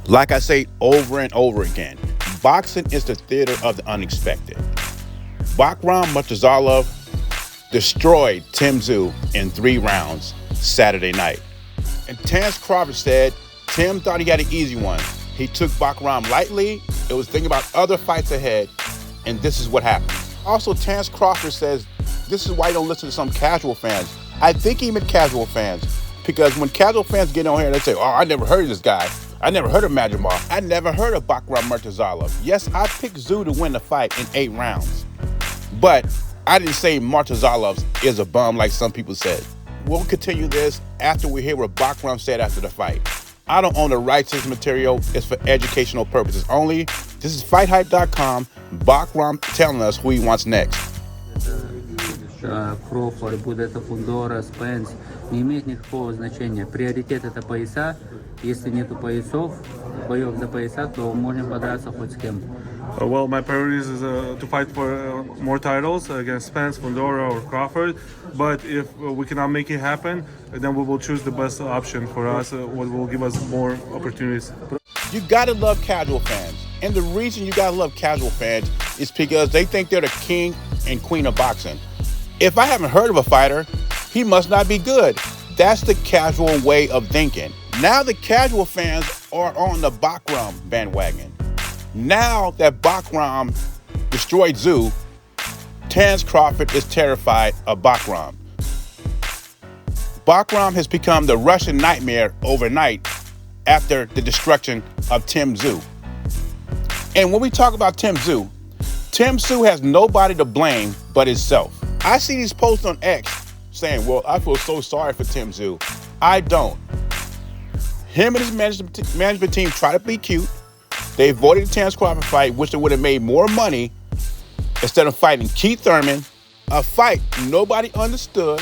Like I say over and over again, boxing is the theater of the unexpected. Bakram Murtazaliev destroyed Tszyu in 3 rounds Saturday night. And Terence Crawford said Tim thought he had an easy one. He took Bakram lightly, it was thinking about other fights ahead, and this is what happened. Also, Terence Crawford says this is why you don't listen to some casual fans. I think he meant casual fans, because when casual fans get on here, they say, oh, I never heard of this guy. I never heard of Majumar. I never heard of Bakram Murtazaliev. Yes, I picked Tszyu to win the fight in 8 rounds. But I didn't say Murtazaliev is a bum like some people said. We'll continue this after we hear what Bakram said after the fight. I don't own the rights to this material. It's for educational purposes only. This is FightHype.com. Bakram telling us who he wants next. Crawford, будет это Fundora, Spence, не имеет никакого значения. Приоритет это пояса. Если нету поясов, боев за пояса, то можем подраться хоть с кем. Well, my priorities is to fight for more titles against Spence, Fundora, or Crawford. But if we cannot make it happen, then we will choose the best option for us, what will give us more opportunities. You gotta love casual fans. And the reason you gotta love casual fans is because they think they're the king and queen of boxing. If I haven't heard of a fighter, he must not be good. That's the casual way of thinking. Now the casual fans are on the Bakram bandwagon. Now that Bakram destroyed Tszyu, Terence Crawford is terrified of Bakram. Bakram has become the Russian nightmare overnight after the destruction of Tszyu. And when we talk about Tszyu has nobody to blame but himself. I see these posts on X saying, well, I feel so sorry for Tszyu. I don't. Him and his management team try to be cute. They avoided the Terence Crawford fight, which they would have made more money instead of fighting Keith Thurman, a fight nobody understood.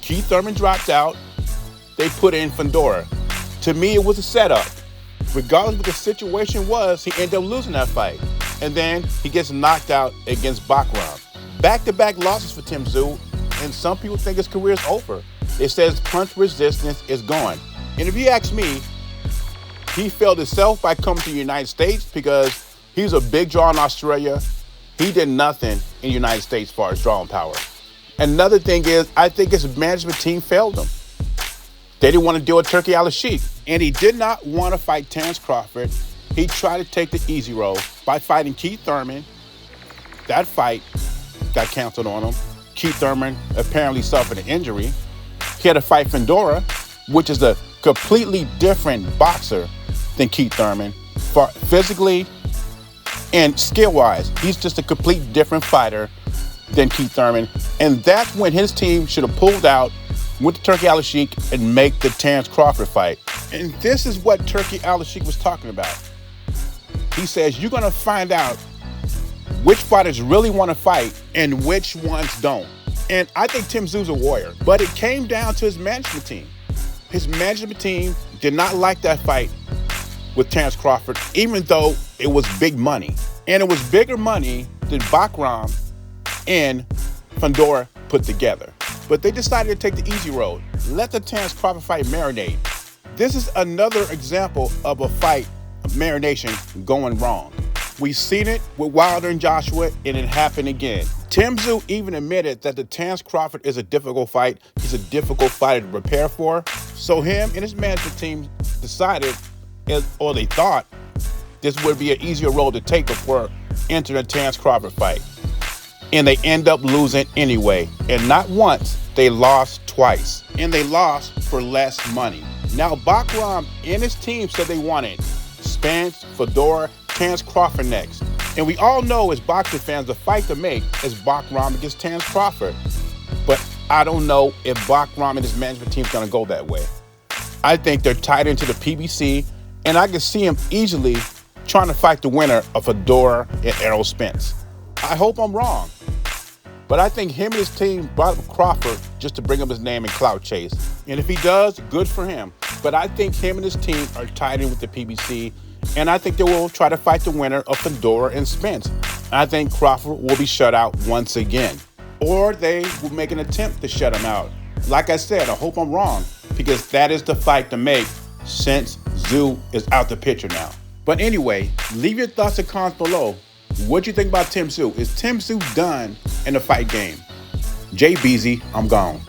Keith Thurman dropped out. They put in Fundora. To me, it was a setup. Regardless of what the situation was, he ended up losing that fight. And then he gets knocked out against Bakram. Back-to-back losses for Tszyu, and some people think his career is over. It says punch resistance is gone. And if you ask me, he failed himself by coming to the United States because he's a big draw in Australia. He did nothing in the United States as far as drawing power. Another thing is, I think his management team failed him. They didn't want to deal with Turki Al-Sheikh, and he did not want to fight Terence Crawford. He tried to take the easy road by fighting Keith Thurman. That fight got canceled on him. Keith Thurman apparently suffered an injury. He had to fight Fundora, which is a completely different boxer than Keith Thurman, physically and skill-wise. He's just a complete different fighter than Keith Thurman. And that's when his team should have pulled out, went to Turki Al-Sheikh, and make the Terence Crawford fight. And this is what Turki Al-Sheikh was talking about. He says, you're going to find out which fighters really want to fight and which ones don't. And I think Tszyu's a warrior, but it came down to his management team. His management team did not like that fight with Terence Crawford, even though it was big money. And it was bigger money than Bakram and Fundora put together. But they decided to take the easy road. Let the Terence Crawford fight marinate. This is another example of a fight of marination going wrong. We've seen it with Wilder and Joshua, and it happened again. Tszyu even admitted that the Terence Crawford is a difficult fight. He's a difficult fighter to prepare for. So him and his management team decided, or they thought, this would be an easier road to take before entering a Terence Crawford fight. And they end up losing anyway. And not once, they lost twice. And they lost for less money. Now, Bakram and his team said they wanted Spence, Fundora, Terence Crawford next. And we all know as boxing fans, the fight to make is Bakram against Terence Crawford. But I don't know if Bakram and his management team is going to go that way. I think they're tied into the PBC, and I can see him easily trying to fight the winner of Fundora and Errol Spence. I hope I'm wrong. But I think him and his team brought up Crawford just to bring up his name and clout chase. And if he does, good for him. But I think him and his team are tied in with the PBC, and I think they will try to fight the winner of Fundora and Spence. I think Crawford will be shut out once again. Or they will make an attempt to shut him out. Like I said, I hope I'm wrong, because that is the fight to make since Tszyu is out the picture now. But anyway, leave your thoughts and comments below. What do you think about Tszyu? Is Tszyu done in the fight game? Jay Beezy, I'm gone.